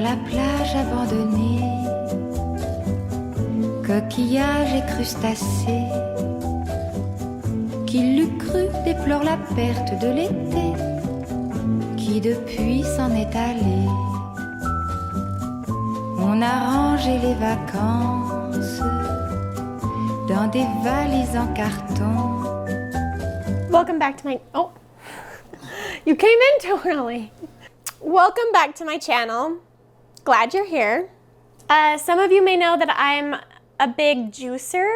la plage abandonnée, coquillages et crustacés, qui l'eût cru déplore la perte de l'été, qui depuis s'en est allé. On a rangé les vacances dans des valises en carton. Welcome back to my, oh, you came in too early. Welcome back to my channel. Glad you're here. Some of you may know that I'm a big juicer.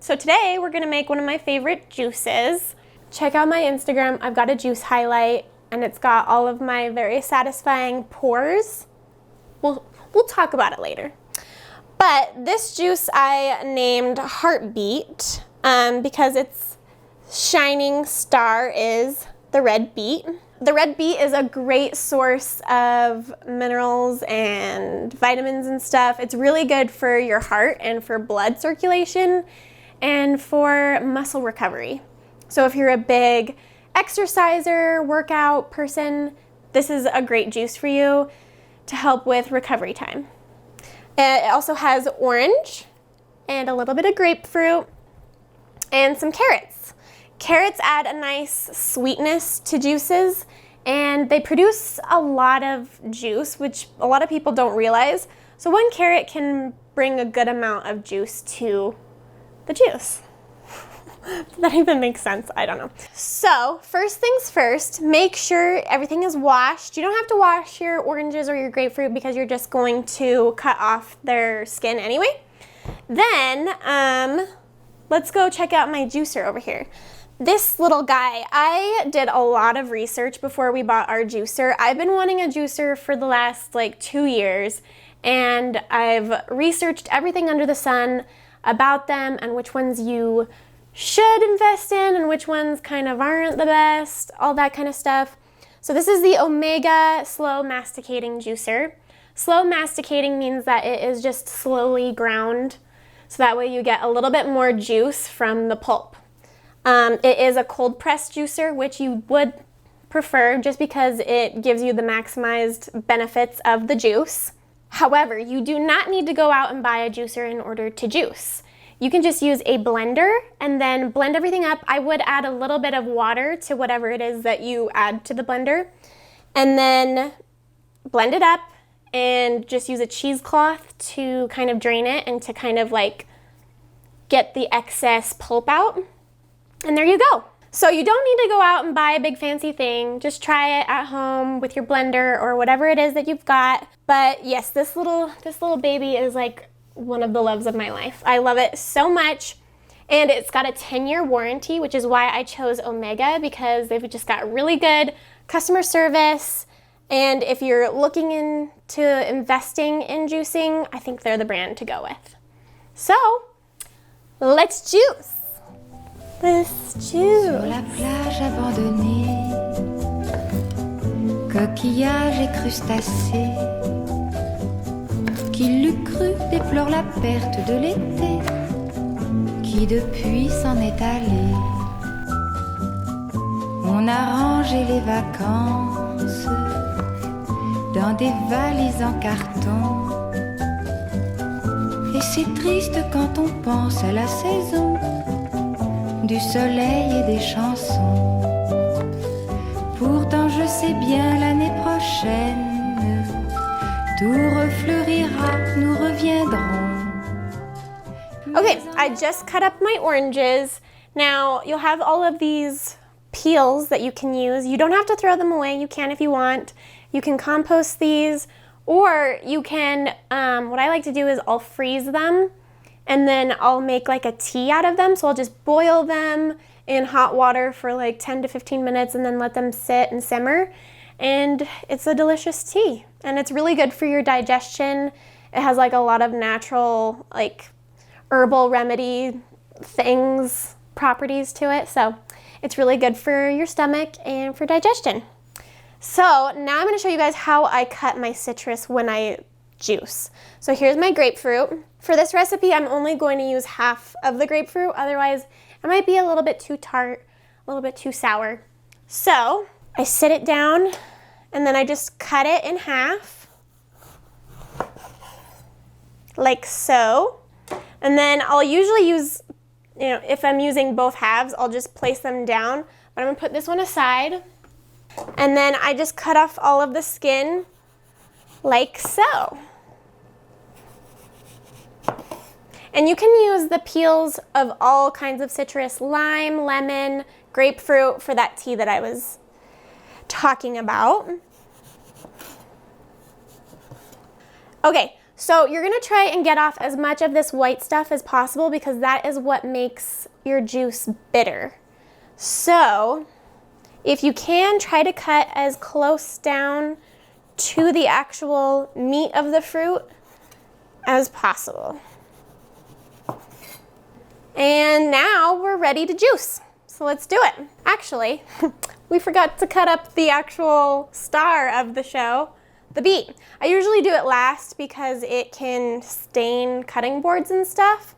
So today we're gonna make one of my favorite juices. Check out my Instagram. I've got a juice highlight and it's got all of my very satisfying pours. We'll talk about it later. But this juice I named Heartbeat because its shining star is the red beet. The red beet is a great source of minerals and vitamins and stuff. It's really good for your heart and for blood circulation and for muscle recovery. So if you're a big exerciser, workout person, this is a great juice for you to help with recovery time. It also has orange and a little bit of grapefruit and some carrots. Carrots add a nice sweetness to juices and they produce a lot of juice, which a lot of people don't realize. So one carrot can bring a good amount of juice to the juice. Does that even make sense? I don't know. So first things first, make sure everything is washed. You don't have to wash your oranges or your grapefruit because you're just going to cut off their skin anyway. Then let's go check out my juicer over here. This little guy, I did a lot of research before we bought our juicer. I've been wanting a juicer for the last like 2 years and I've researched everything under the sun about them and which ones you should invest in and which ones kind of aren't the best, all that kind of stuff. So this is the Omega Slow Masticating Juicer. Slow masticating means that it is just slowly ground, so that way you get a little bit more juice from the pulp. It is a cold press juicer, which you would prefer just because it gives you the maximized benefits of the juice. However, you do not need to go out and buy a juicer in order to juice. You can just use a blender and then blend everything up. I would add a little bit of water to whatever it is that you add to the blender and then blend it up and just use a cheesecloth to kind of drain it and to kind of like get the excess pulp out. And there you go. So you don't need to go out and buy a big fancy thing. Just try it at home with your blender or whatever it is that you've got. But yes, this little baby is like one of the loves of my life. I love it so much. And it's got a 10-year warranty, which is why I chose Omega, because they've just got really good customer service. And if you're looking into investing in juicing, I think they're the brand to go with. So let's juice. Let's juice. Sur la plage abandonnée, coquillages et crustacés, qui l'eût cru déplore la perte de l'été, qui depuis s'en est allé. On a rangé les vacances dans des valises en carton. Et c'est triste quand on pense à la saison du soleil et des chansons. Pourtant je sais bien l'année prochaine tout refleurira, nous reviendrons. Okay, I just cut up my oranges. Now you'll have all of these peels that you can use. You don't have to throw them away. You can if you want. You can compost these, or you can, what I like to do is I'll freeze them and then I'll make like a tea out of them. So I'll just boil them in hot water for like 10 to 15 minutes and then let them sit and simmer. And it's a delicious tea. And it's really good for your digestion. It has like a lot of natural, like herbal remedy things, properties to it. So it's really good for your stomach and for digestion. So now I'm gonna show you guys how I cut my citrus when I juice. So here's my grapefruit. For this recipe, I'm only going to use half of the grapefruit. Otherwise, it might be a little bit too tart, a little bit too sour. So I sit it down and then I just cut it in half. like so. And then I'll usually use, if I'm using both halves, I'll just place them down. But I'm gonna put this one aside. And then I just cut off all of the skin like so. And you can use the peels of all kinds of citrus, lime, lemon, grapefruit, for that tea that I was talking about. Okay, so you're gonna try and get off as much of this white stuff as possible because that is what makes your juice bitter. So if you can, try to cut as close down to the actual meat of the fruit as possible. And now we're ready to juice. So let's do it. Actually, we forgot to cut up the actual star of the show, the beet. I usually do it last because it can stain cutting boards and stuff,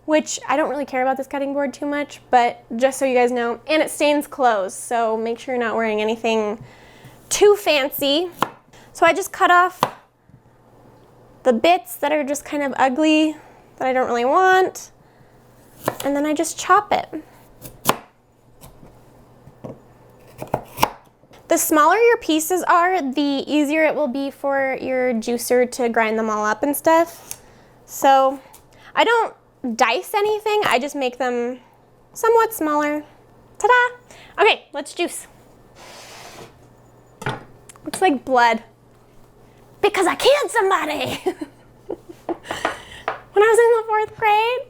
which I don't really care about this cutting board too much, but just so you guys know, and it stains clothes, so make sure you're not wearing anything too fancy. So I just cut off the bits that are just kind of ugly that I don't really want, and then I just chop it. The smaller your pieces are, the easier it will be for your juicer to grind them all up and stuff. So I don't dice anything, I just make them somewhat smaller. Ta-da! Okay, let's juice. Looks like blood. Because I killed somebody! When I was in the 4th grade,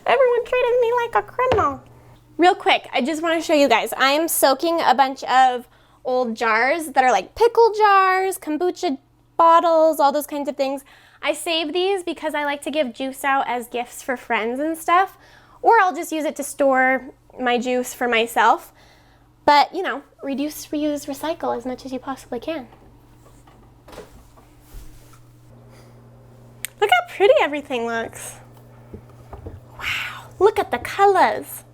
everyone treated me like a criminal. Real quick, I just want to show you guys. I am soaking a bunch of old jars that are like pickle jars, kombucha bottles, all those kinds of things. I save these because I like to give juice out as gifts for friends and stuff, or I'll just use it to store my juice for myself. But, reduce, reuse, recycle as much as you possibly can. Look how pretty everything looks. Wow, look at the colors.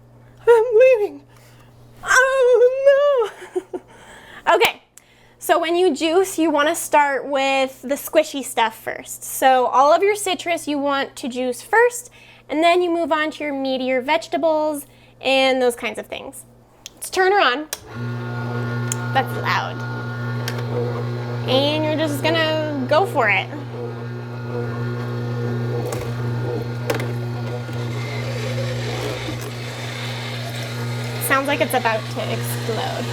I'm leaving. Oh no. Okay, so when you juice, you want to start with the squishy stuff first. So all of your citrus you want to juice first, and then you move on to your meatier vegetables and those kinds of things. Let's turn her on. That's loud. And you're just gonna go for it. Sounds like it's about to explode.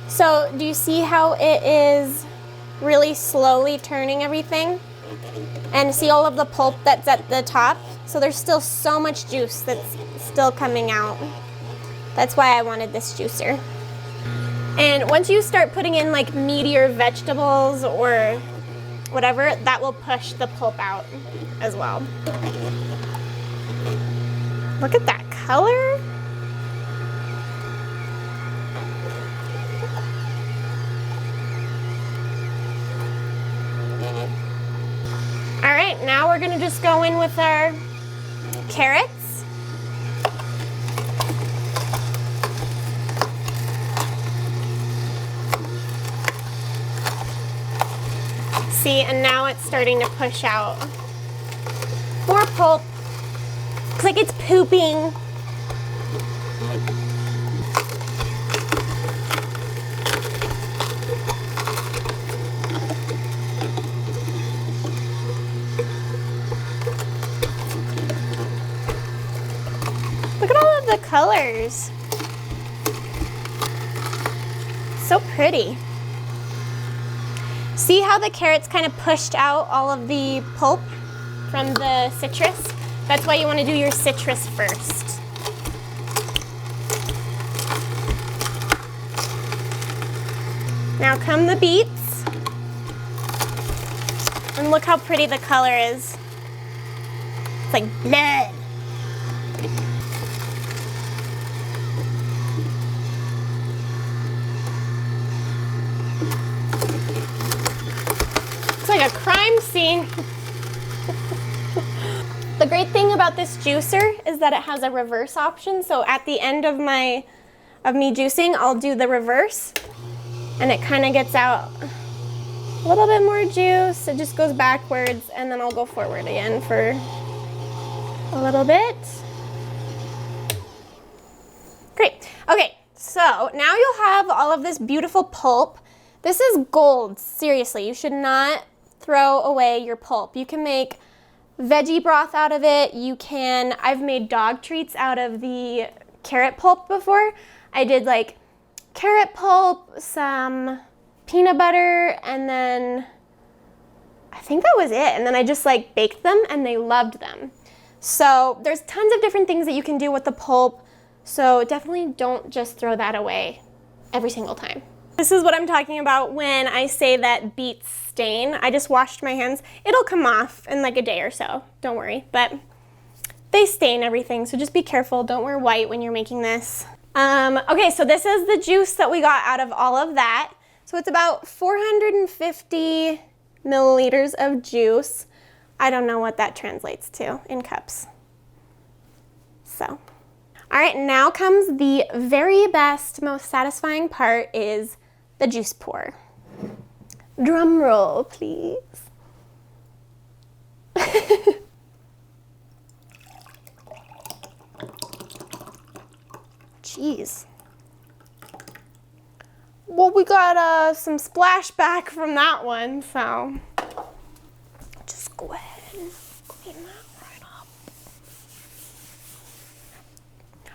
So, do you see how it is really slowly turning everything? And see all of the pulp that's at the top? So there's still so much juice that's still coming out. That's why I wanted this juicer. And once you start putting in like meatier vegetables or whatever, that will push the pulp out as well. Look at that color. All right, now we're gonna just go in with our carrots. See, and now it's starting to push out more pulp. Looks like it's pooping. Look at all of the colors. So pretty. See how the carrots kind of pushed out all of the pulp from the citrus? That's why you want to do your citrus first. Now come the beets. And look how pretty the color is. It's like blood. I'm seeing. The great thing about this juicer is that it has a reverse option. So at the end of me juicing, I'll do the reverse and it kind of gets out a little bit more juice. It just goes backwards and then I'll go forward again for a little bit. Great. Okay, so now you'll have all of this beautiful pulp. This is gold, seriously. You should not throw away your pulp. You can make veggie broth out of it. I've made dog treats out of the carrot pulp before. I did like carrot pulp, some peanut butter, and then I think that was it. And then I just like baked them and they loved them. So there's tons of different things that you can do with the pulp. So definitely don't just throw that away every single time. This is what I'm talking about when I say that beets stain. I just washed my hands. It'll come off in like a day or so, don't worry. But they stain everything, so just be careful. Don't wear white when you're making this. Okay, so this is the juice that we got out of all of that. So it's about 450 milliliters of juice. I don't know what that translates to in cups. So, all right, now comes the very best, most satisfying part is the juice pour. Drum roll, please. Jeez. Well, we got some splashback from that one, so just go ahead and clean that right up.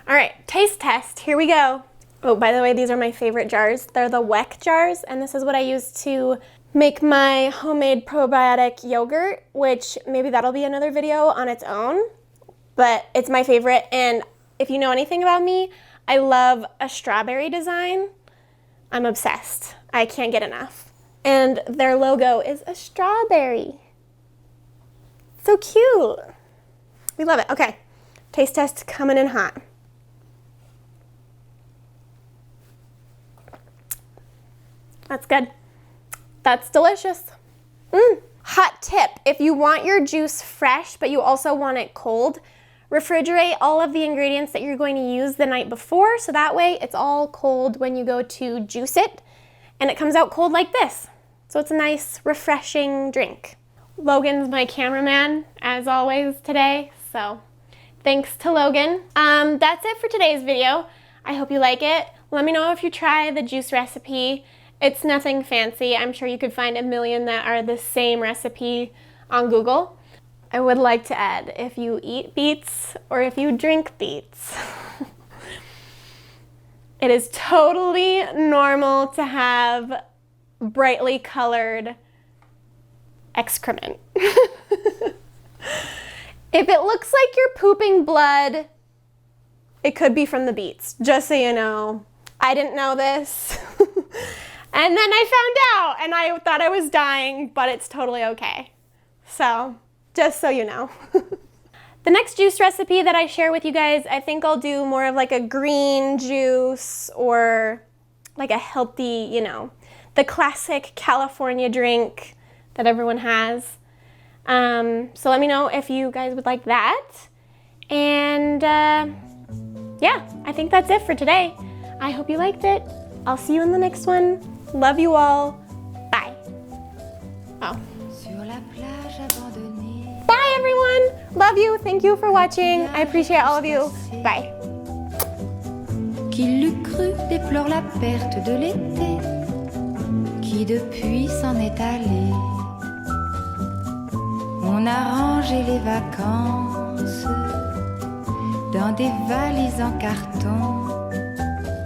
All right, taste test, here we go. Oh, by the way, these are my favorite jars. They're the Weck jars, and this is what I use to make my homemade probiotic yogurt, which maybe that'll be another video on its own, but it's my favorite. And if you know anything about me, I love a strawberry design. I'm obsessed. I can't get enough. And their logo is a strawberry. So cute. We love it. Okay, taste test coming in hot. That's good. That's delicious. Hot tip, if you want your juice fresh, but you also want it cold, refrigerate all of the ingredients that you're going to use the night before, so that way it's all cold when you go to juice it, and it comes out cold like this. So it's a nice, refreshing drink. Logan's my cameraman, as always, today, so thanks to Logan. That's it for today's video. I hope you like it. Let me know if you try the juice recipe. It's nothing fancy. I'm sure you could find a million that are the same recipe on Google. I would like to add, if you eat beets or if you drink beets, it is totally normal to have brightly colored excrement. If it looks like you're pooping blood, it could be from the beets, just so you know. I didn't know this. And then I found out and I thought I was dying, but it's totally okay. So, just so you know. The next juice recipe that I share with you guys, I think I'll do more of like a green juice or like a healthy, you know, the classic California drink that everyone has. So let me know if you guys would like that. And yeah, I think that's it for today. I hope you liked it. I'll see you in the next one. Love you all. Bye. Oh. Bye, everyone. Love you. Thank you for watching. I appreciate all of you. Bye. Qui l'eût cru déplore la perte de l'été, qui depuis s'en est allé. On a rangé les vacances dans des valises en carton.